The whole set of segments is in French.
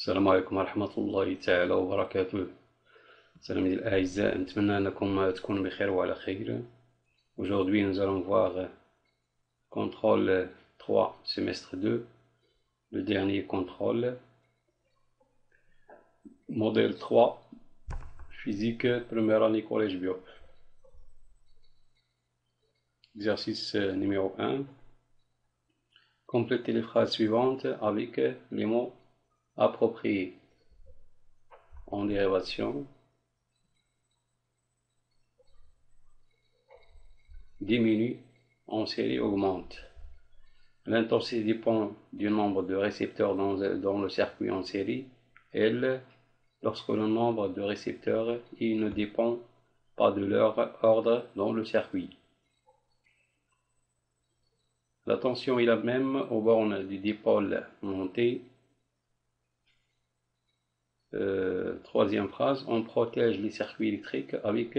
السلام عليكم ورحمة الله تعالى وبركاته. سلام الأعزاء، نتمنى أنكم تكونوا بخير وعلى خير. Aujourd'hui nous allons voir contrôle 3 semestre 2, le dernier contrôle, modèle 3, physique, première année collège bio. Exercice numéro 1. Complétez les phrases suivantes avec les mots appropriés. En dérivation, diminue, en série augmente. L'intensité dépend du nombre de récepteurs dans le circuit en série. L, lorsque le nombre de récepteurs il ne dépend pas de leur ordre dans le circuit. La tension est la même aux bornes du dipôle monté. Troisième phrase, on protège les circuits électriques avec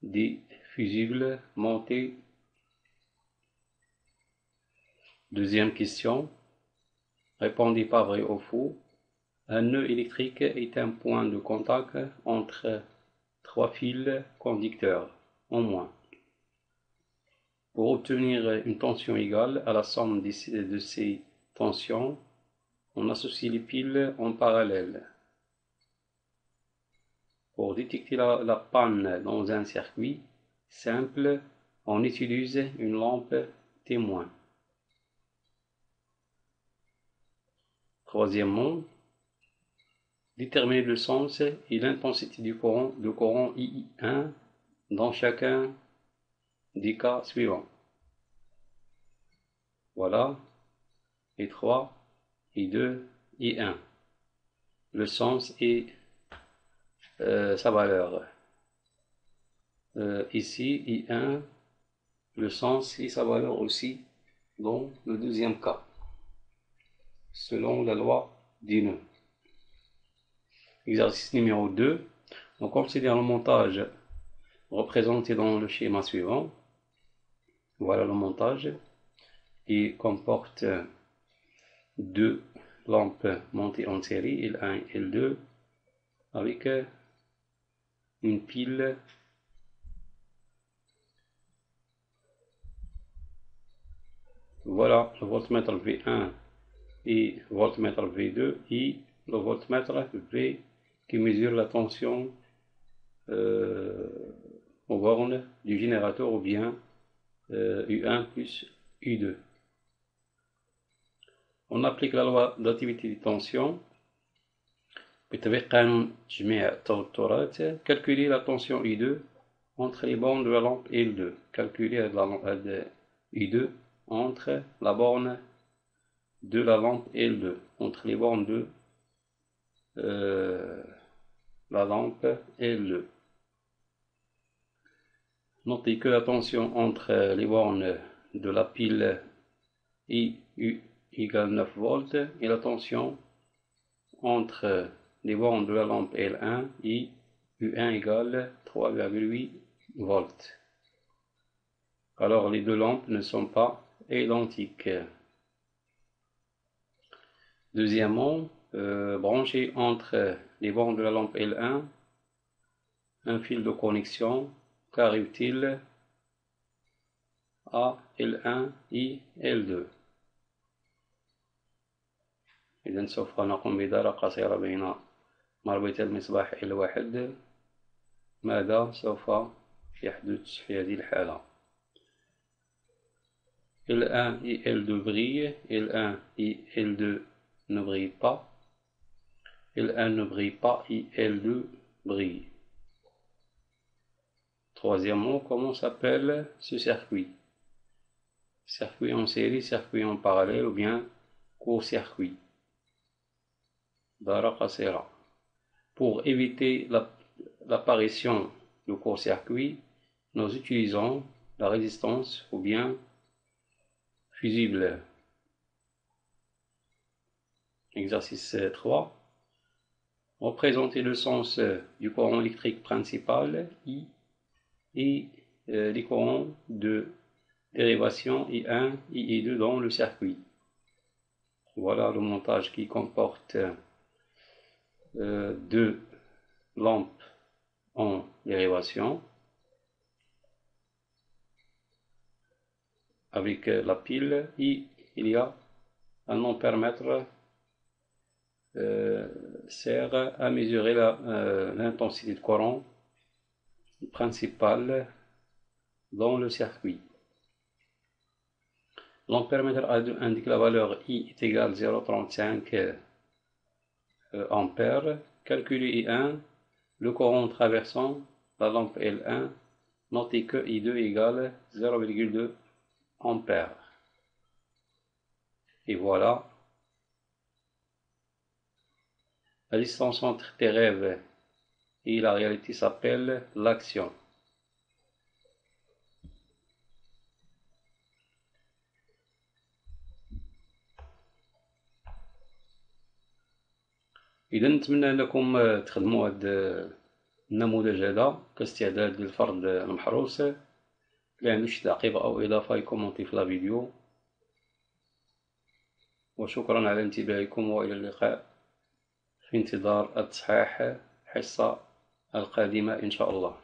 des fusibles montés. Deuxième question, répondez pas vrai ou faux. Un nœud électrique est un point de contact entre trois fils conducteurs, au moins. Pour obtenir une tension égale à la somme de ces tensions, on associe les piles en parallèle. Pour détecter la panne dans un circuit simple, on utilise une lampe témoin. Troisièmement, déterminer le sens et l'intensité du courant I1 dans chacun des cas suivants. Voilà, I3, I2, I1. Le sens et sa valeur. Ici, I1, le sens et sa valeur aussi dans le deuxième cas, selon la loi du nœud. Exercice numéro 2. On considère le montage représenté dans le schéma suivant. Voilà le montage. Il comporte deux lampes montées en série, L1 et L2, avec une pile voilà le voltmètre V1 et voltmètre V2 et le voltmètre V qui mesure la tension aux bornes du générateur ou bien U1 plus U2. On applique la loi d'activité des tensions. بتطبيق قانون تجميع التوترات. Calculer la tension I2 entre les bornes de la lampe L2. Calculer la I2 entre la borne de la lampe L2, entre les bornes de la lampe L2. Notez que la tension entre les bornes de la pile IU égale 9 volts et la tension entre les bornes de la lampe L1 et U1 égale 3,8 volts. Alors les deux lampes ne sont pas identiques. Deuxièmement, brancher entre les bornes de la lampe L1 un fil de connexion car utile à L1 et L2. إذن سوف نقوم بدارة قصيرة بين مربط المصباح L1. ماذا سوف يحدث في هذه الحالة؟ L1 et L2 brillent, L1 et L2 ne brillent pas, L1 ne brille pas et L2 brille. Troisièmement, comment s'appelle ce circuit? Circuit en série, circuit en parallèle ou bien court-circuit. Pour éviter l'apparition de court-circuit, nous utilisons la résistance ou bien fusible. Exercice 3. Représenter le sens du courant électrique principal I et les courants de dérivation I1 et I2 dans le circuit. Voilà le montage qui comporte deux lampes en dérivation avec la pile, et il y a un ampèremètre sert à mesurer l'intensité de courant principale dans le circuit. L'ampèremètre indique la valeur I est égale à 0,35 ampères. Calculez I1, le courant traversant la lampe L1, notez que I2 égale 0,2 ampères. Et voilà, la distance entre tes rêves et la réalité s'appelle l'action. إذا نتمنى أنكم تخدموا هذا النموذج هذا كاستعداد للفرض المحروس. اللي عنده شي تعقيب أو إضافة يكومنتي في الفيديو. وشكرا على انتباهكم، وإلى اللقاء في انتظار التصحيح الحصة القادمة إن شاء الله.